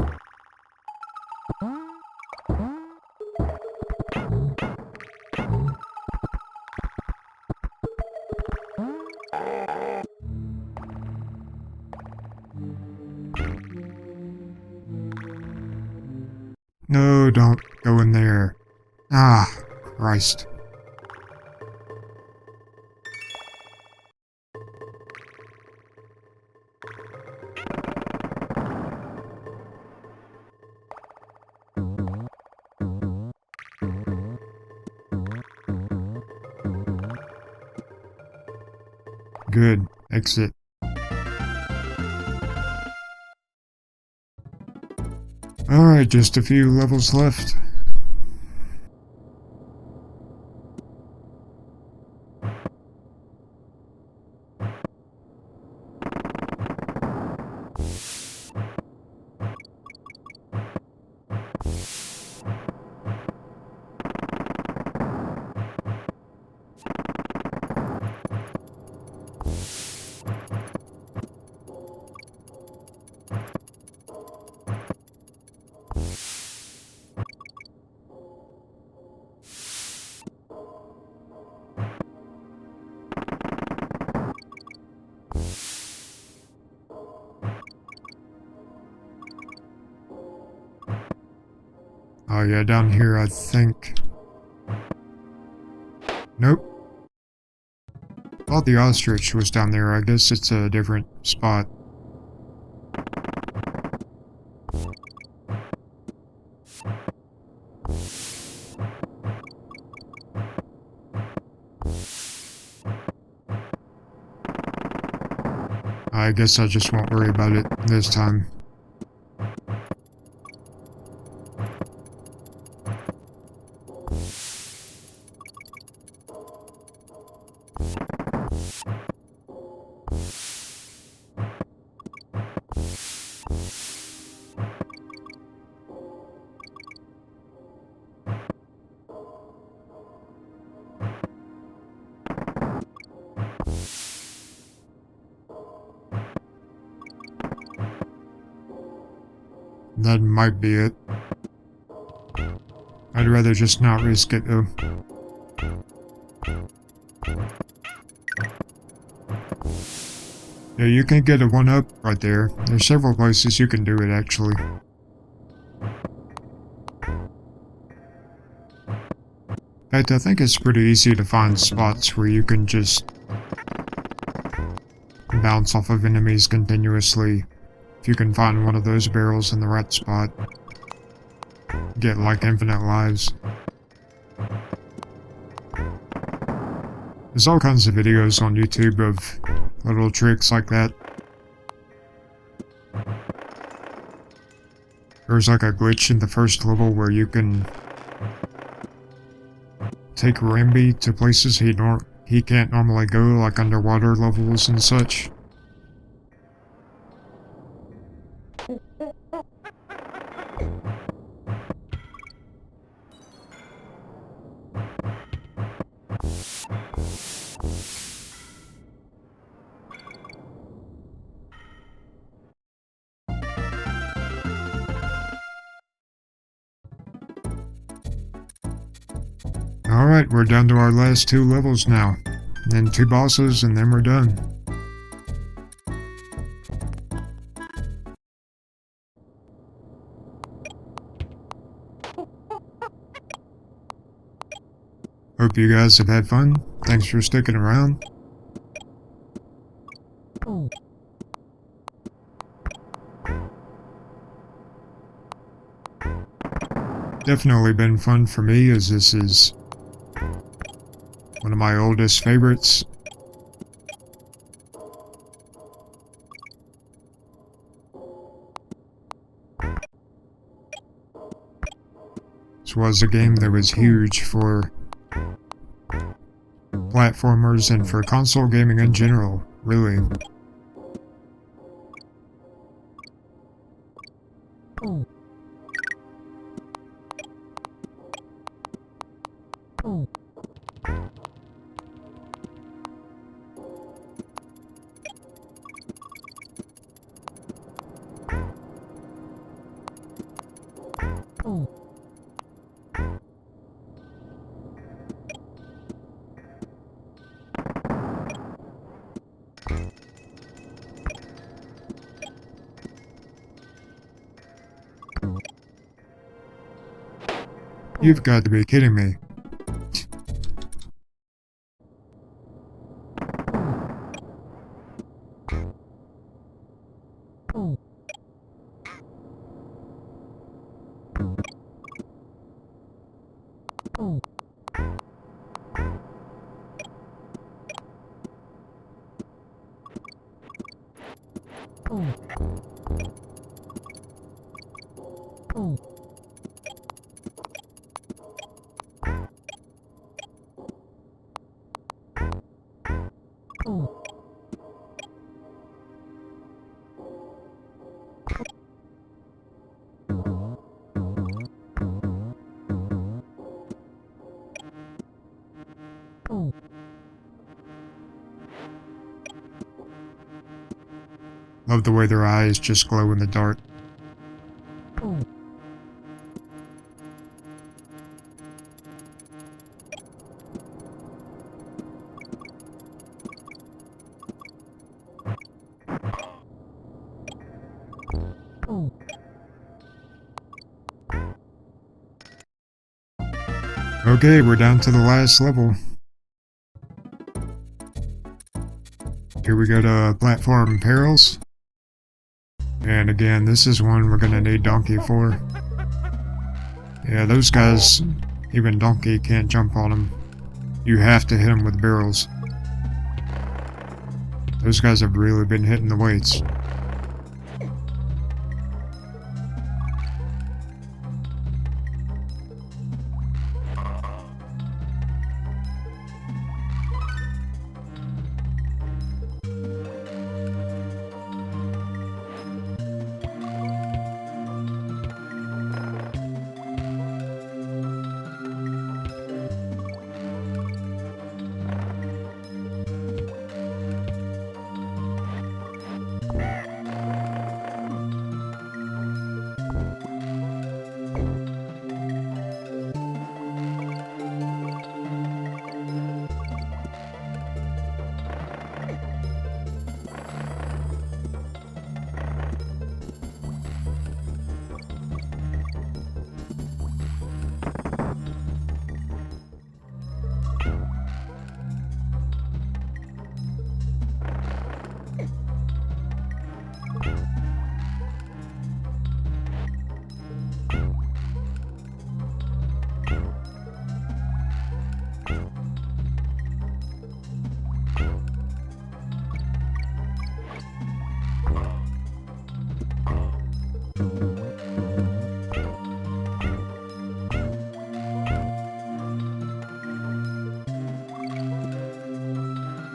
Speaker 1: No, don't go in there. Ah, Christ. Good. Exit. Alright, just a few levels left. Oh yeah, down here I think... Nope. Thought the ostrich was down there. I guess it's a different spot. I guess I just won't worry about it this time. That might be it. I'd rather just not risk it though. Yeah, you can get a 1-up right there. There's several places you can do it actually. In fact, I think it's pretty easy to find spots where you can just bounce off of enemies continuously. If you can find one of those barrels in the right spot, get like infinite lives. There's all kinds of videos on YouTube of little tricks like that. There's like a glitch in the first level where you can take Rambi to places he can't normally go, like underwater levels and such. Alright, we're down to our last 2 levels now. And then 2 bosses, and then we're done. Hope you guys have had fun. Thanks for sticking around. Definitely been fun for me, as this is one of my oldest favorites. This was a game that was huge for platformers and for console gaming in general, really. You've got to be kidding me. Love the way their eyes just glow in the dark. Okay, we're down to the last level. Here we go to Platform Perils. And again, this is one we're gonna need Donkey for. Yeah, those guys, even Donkey can't jump on them. You have to hit them with barrels. Those guys have really been hitting the weights.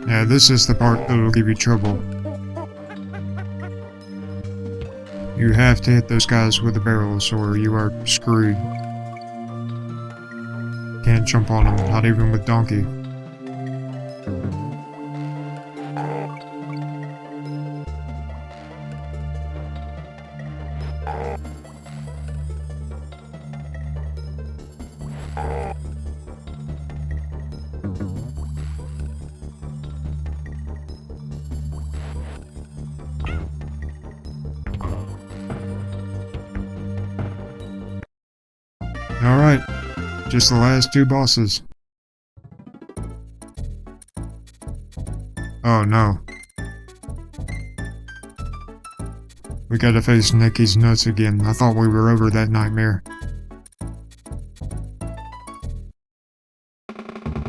Speaker 1: Yeah, this is the part that'll give you trouble. You have to hit those guys with the barrels or you are screwed. Can't jump on them, not even with Donkey. Alright, just the last two bosses. Oh no. We gotta face Nicky's nuts again. I thought we were over that nightmare.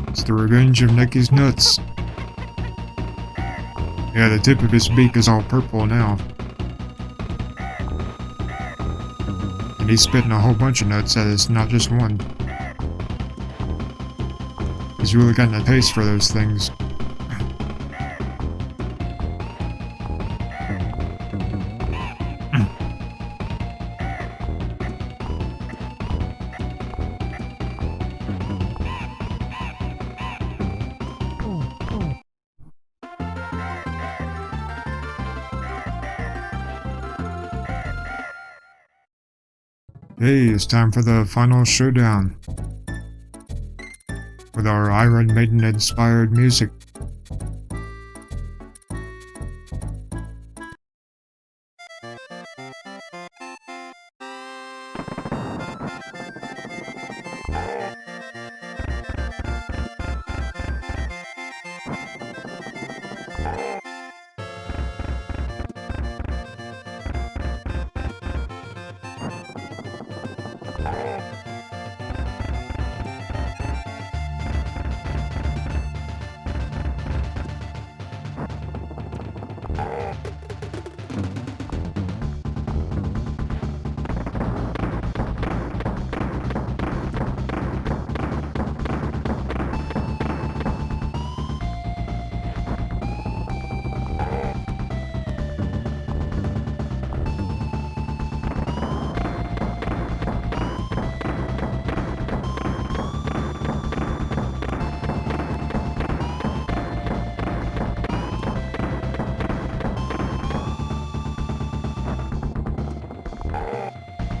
Speaker 1: It's the revenge of Nicky's nuts. Yeah, the tip of his beak is all purple now. And he's spitting a whole bunch of nuts at us, not just one. He's really gotten a taste for those things. Hey, it's time for the final showdown. With our Iron Maiden inspired music.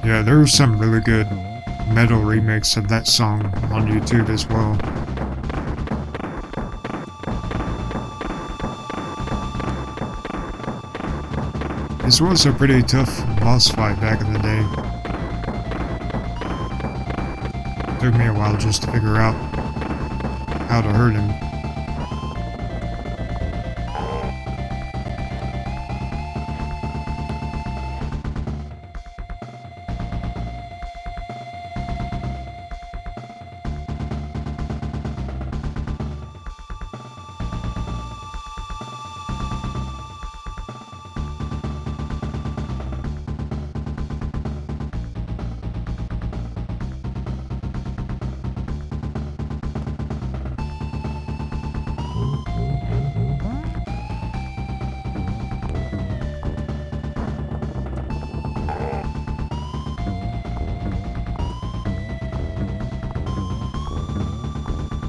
Speaker 1: Yeah, there was some really good metal remix of that song on YouTube as well. This was a pretty tough boss fight back in the day. Took me a while just to figure out how to hurt him.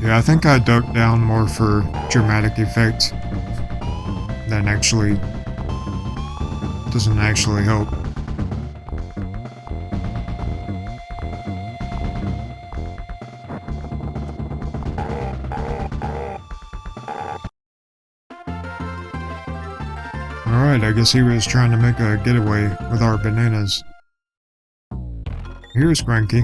Speaker 1: Yeah, I think I ducked down more for dramatic effect than actually doesn't actually help. Alright, I guess he was trying to make a getaway with our bananas. Here's Cranky.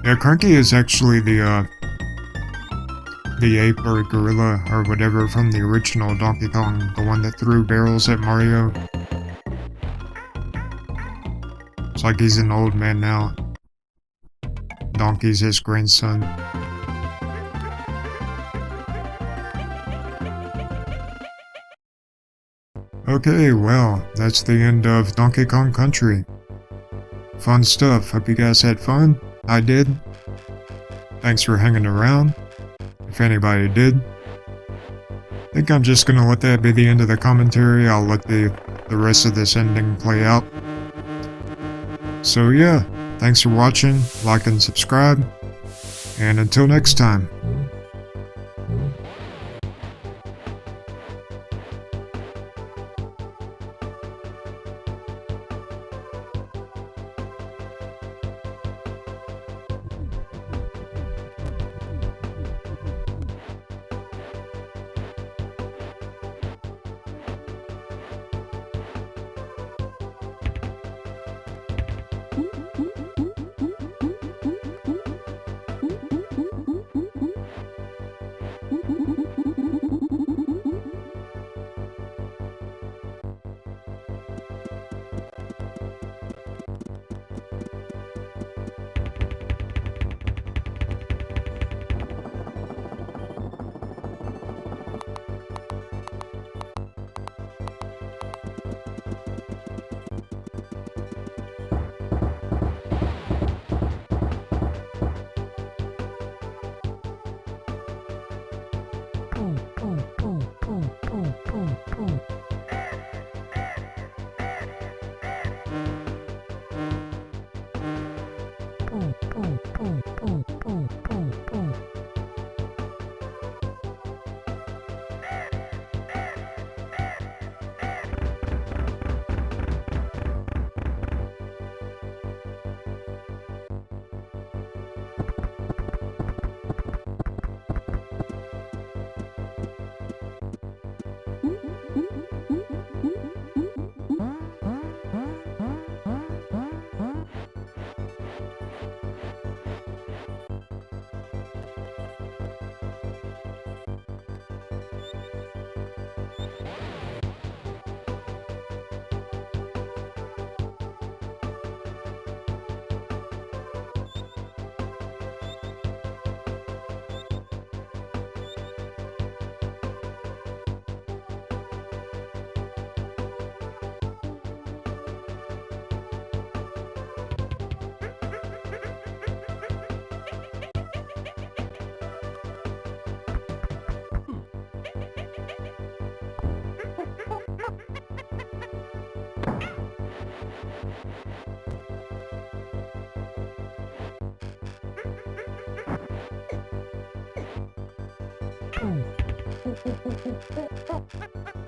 Speaker 1: Yeah, Cranky is actually the ape or gorilla or whatever from the original Donkey Kong, the one that threw barrels at Mario. It's like he's an old man now. Donkey's his grandson. Okay, well, that's the end of Donkey Kong Country. Fun stuff. Hope you guys had fun. I did. Thanks for hanging around. If anybody did. I think I'm just gonna let that be the end of the commentary. I'll let the rest of this ending play out. So yeah, thanks for watching, like and subscribe, and until next time.
Speaker 2: Oh.